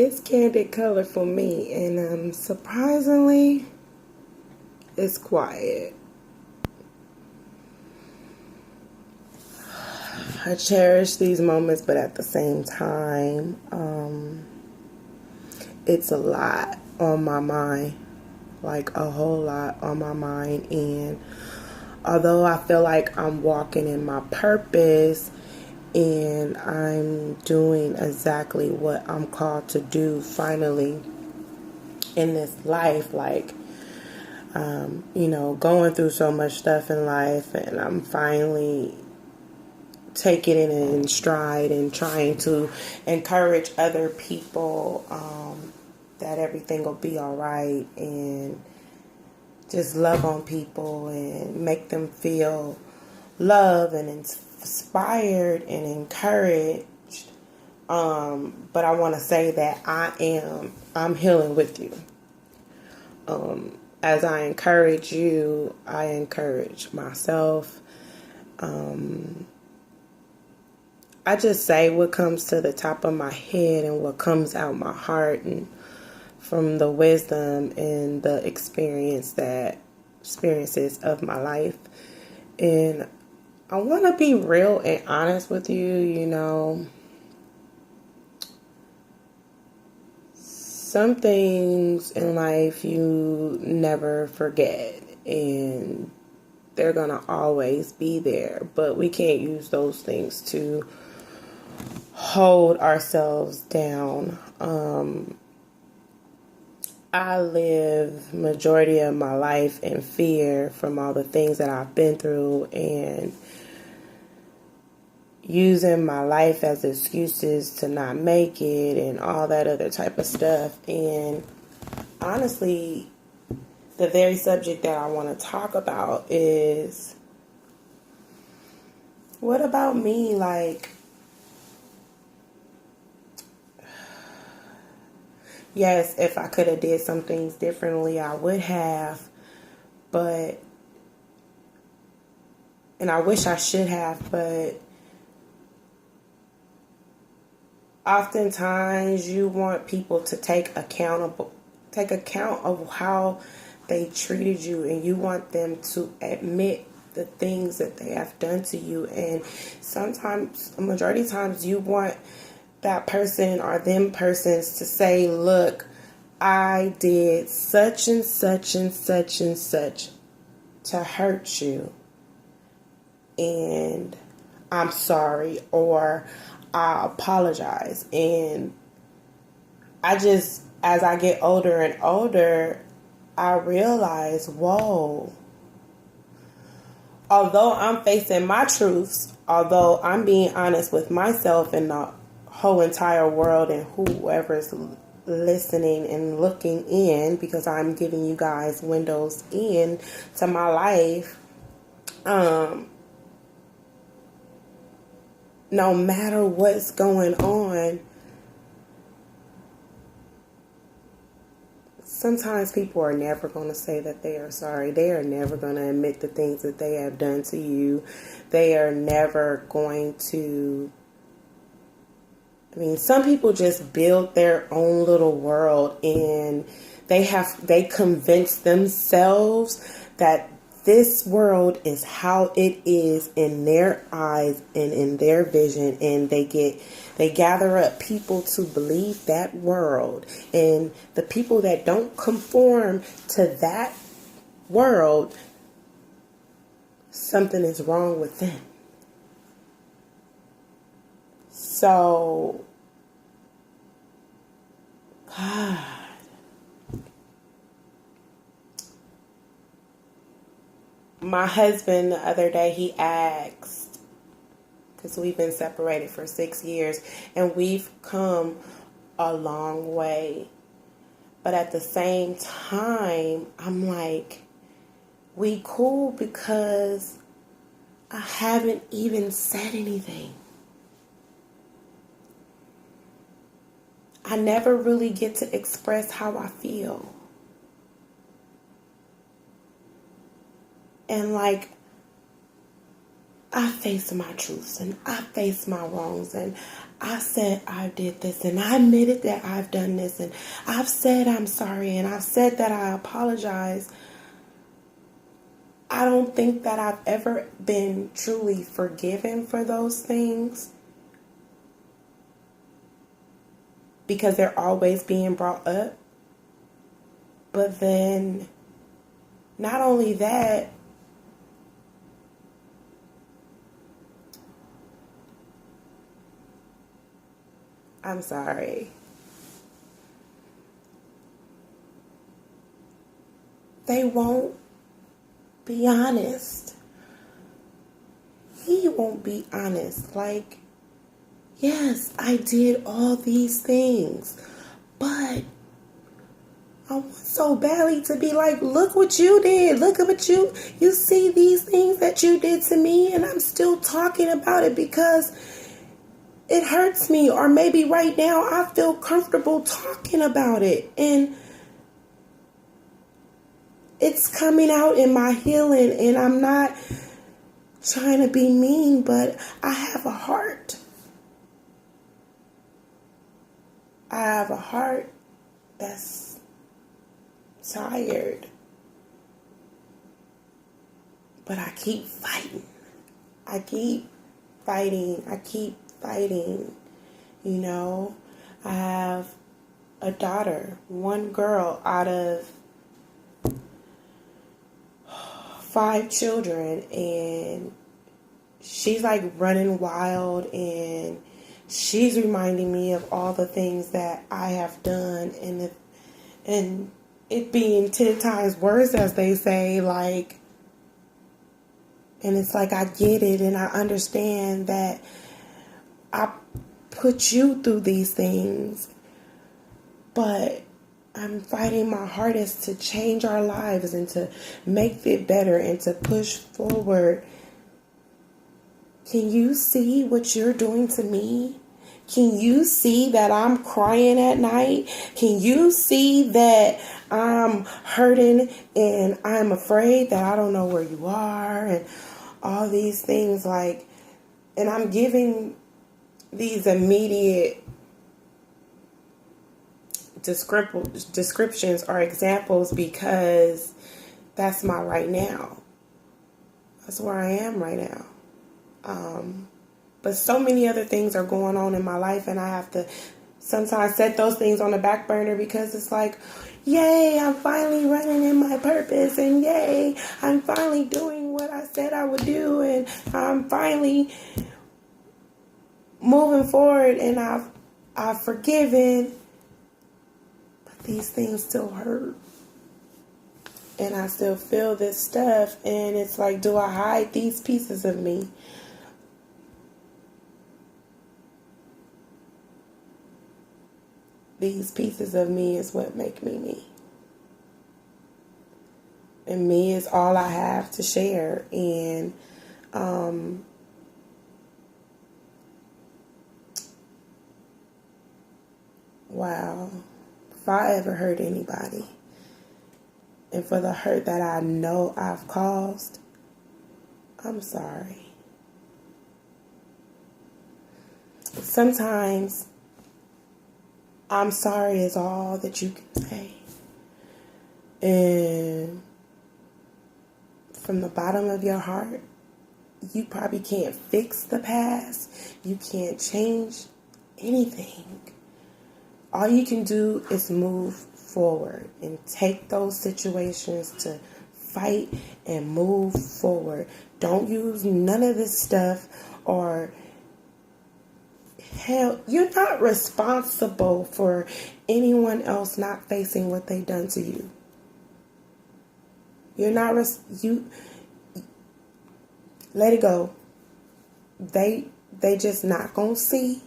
It's candid color for me, and surprisingly, it's quiet. I cherish these moments, but at the same time, it's a lot on my mind, like a whole lot on my mind. And although I feel like I'm walking in my purpose and I'm doing exactly what I'm called to do finally in this life, like, going through so much stuff in life, and I'm finally taking it in stride and trying to encourage other people that everything will be all right, and just love on people and make them feel loved and inspired and encouraged. But I want to say that I'm healing with you. As I encourage you, I encourage myself. I just say what comes to the top of my head and what comes out my heart, and from the wisdom and the experiences of my life. And I want to be real and honest with you. Some things in life you never forget, and they're going to always be there, but we can't use those things to hold ourselves down. I live majority of my life in fear from all the things that I've been through, and using my life as excuses to not make it and all that other type of stuff. And honestly, the very subject that I want to talk about is, what about me? Like, yes, if I could have did some things differently, I would have, but, and I wish I should have, but oftentimes you want people to take account of how they treated you, and you want them to admit the things that they have done to you. And sometimes, a majority of times, you want that person or them persons to say, look, I did such and such and such and such to hurt you, and I'm sorry, or I apologize. And as I get older and older, I realize, whoa, although I'm facing my truths, although I'm being honest with myself and the whole entire world and whoever's listening and looking in, because I'm giving you guys windows in to my life, no matter what's going on, sometimes people are never going to say that they are sorry. They are never going to admit the things that they have done to you. They are never going to. I mean, some people just build their own little world, and they convince themselves that this world is how it is in their eyes and in their vision, and they gather up people to believe that world, and the people that don't conform to that world, something is wrong with them. So, God, my husband the other day, he asked, because we've been separated for 6 years and we've come a long way. But at the same time, I'm like, we cool because I haven't even said anything. I never really get to express how I feel. And like, I face my truths and I face my wrongs, and I said I did this and I admitted that I've done this, and I've said I'm sorry and I've said that I apologize. I don't think that I've ever been truly forgiven for those things, because they're always being brought up. But then, not only that, I'm sorry, they won't be honest. He won't be honest. Like, yes, I did all these things, but I want so badly to be like, look what you did. Look at what you see these things that you did to me, and I'm still talking about it because it hurts me. Or maybe right now I feel comfortable talking about it, and it's coming out in my healing, and I'm not trying to be mean, but I have a heart. I have a heart that's tired. But I keep fighting. I keep fighting. I keep fighting. You know, I have a daughter, one girl out of 5 children, and she's like running wild, and she's reminding me of all the things that I have done, and it being 10 times worse, as they say, like, and it's like, I get it, and I understand that I put you through these things, but I'm fighting my hardest to change our lives and to make it better and to push forward. Can you see what you're doing to me? Can you see that I'm crying at night? Can you see that I'm hurting and I'm afraid that I don't know where you are and all these things, like, and I'm giving these immediate descriptions or examples because that's my right now. That's where I am right now. But so many other things are going on in my life, and I have to sometimes set those things on the back burner because it's like, yay, I'm finally running in my purpose, and yay, I'm finally doing what I said I would do, and I'm finally moving forward, and I've forgiven, but these things still hurt. And I still feel this stuff, and it's like, do I hide these pieces of me? These pieces of me is what make me me. And me is all I have to share. And wow, if I ever hurt anybody, and for the hurt that I know I've caused, I'm sorry. Sometimes I'm sorry is all that you can say. And from the bottom of your heart, you probably can't fix the past. You can't change anything. All you can do is move forward and take those situations to fight and move forward. Don't use none of this stuff, or hell, you're not responsible for anyone else not facing what they done to you. You're not you let it go. They just not gonna see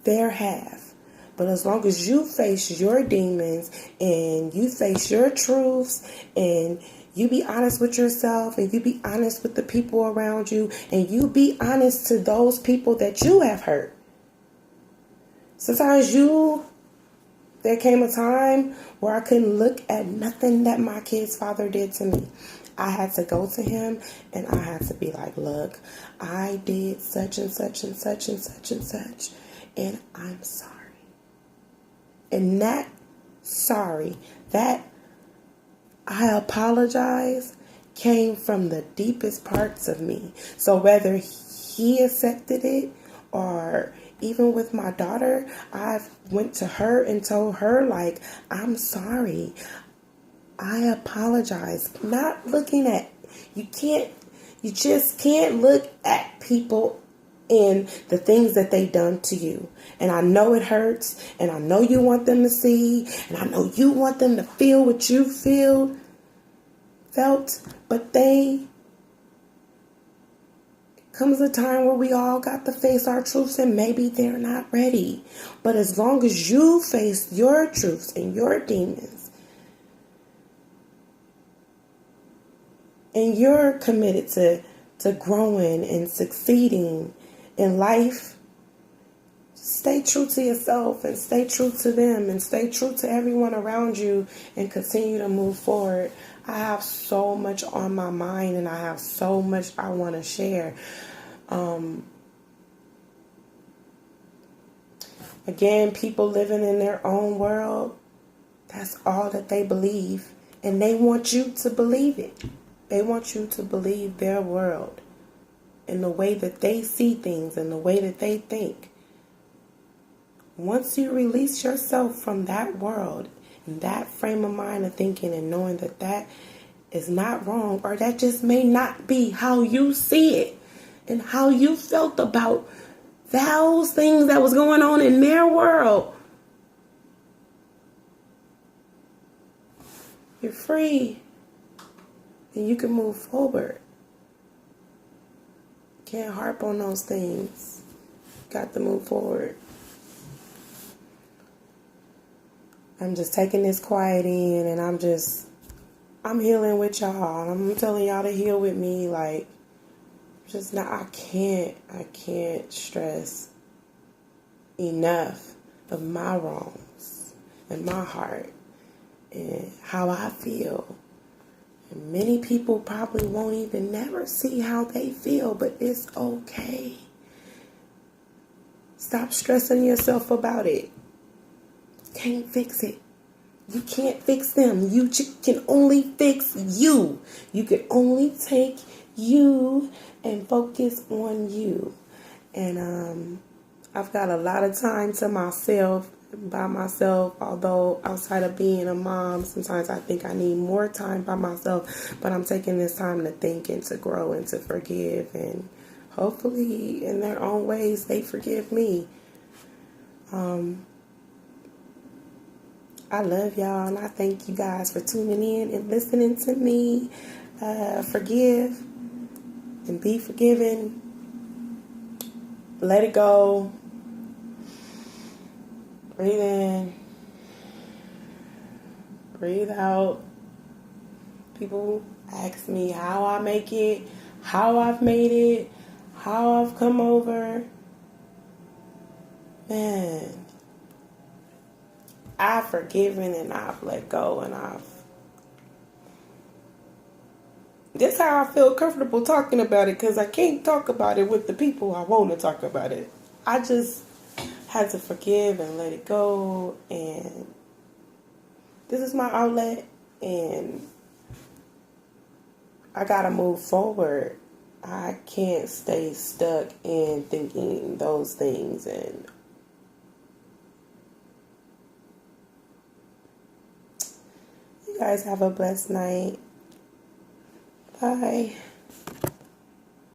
their half. But as long as you face your demons and you face your truths and you be honest with yourself and you be honest with the people around you and you be honest to those people that you have hurt. Sometimes there came a time where I couldn't look at nothing that my kid's father did to me. I had to go to him and I had to be like, look, I did such and such and such and such and such, and I'm sorry. And that sorry, that I apologize came from the deepest parts of me. So whether he accepted it or even with my daughter, I went to her and told her, like, I'm sorry. I apologize. Not looking at, you just can't look at people and the things that they done to you. And I know it hurts, and I know you want them to see, and I know you want them to feel what you felt, but comes a time where we all got to face our truths, and maybe they're not ready. But as long as you face your truths and your demons, and you're committed to growing and succeeding in life, stay true to yourself and stay true to them and stay true to everyone around you and continue to move forward. I have so much on my mind and I have so much I want to share. Again, people living in their own world, that's all that they believe. And they want you to believe it. They want you to believe their world and the way that they see things and the way that they think. Once you release yourself from that world and that frame of mind of thinking and knowing that that is not wrong, or that just may not be how you see it and how you felt about those things that was going on in their world, you're free and you can move forward. Can't harp on those things. Got to move forward. I'm just taking this quiet in, and I'm healing with y'all. I'm telling y'all to heal with me. Like, just not, I can't stress enough of my wrongs and my heart and how I feel. And many people probably won't even never see how they feel, but it's okay. Stop stressing yourself about it. Can't fix it. You can't fix them. You can only fix you. You can only take you and focus on you. And I've got a lot of time to myself, by myself, although outside of being a mom, sometimes I think I need more time by myself, but I'm taking this time to think and to grow and to forgive, and hopefully in their own ways they forgive me. I love y'all, and I thank you guys for tuning in and listening to me. Forgive and be forgiven. Let it go. Breathe in. Breathe out. People ask me how I make it, how I've made it, how I've come over. Man, I've forgiven and I've let go, and that's how I feel comfortable talking about it, because I can't talk about it with the people I want to talk about it. I just had to forgive and let it go, and this is my outlet, and I gotta move forward. I can't stay stuck in thinking those things. And you guys have a blessed night. Bye.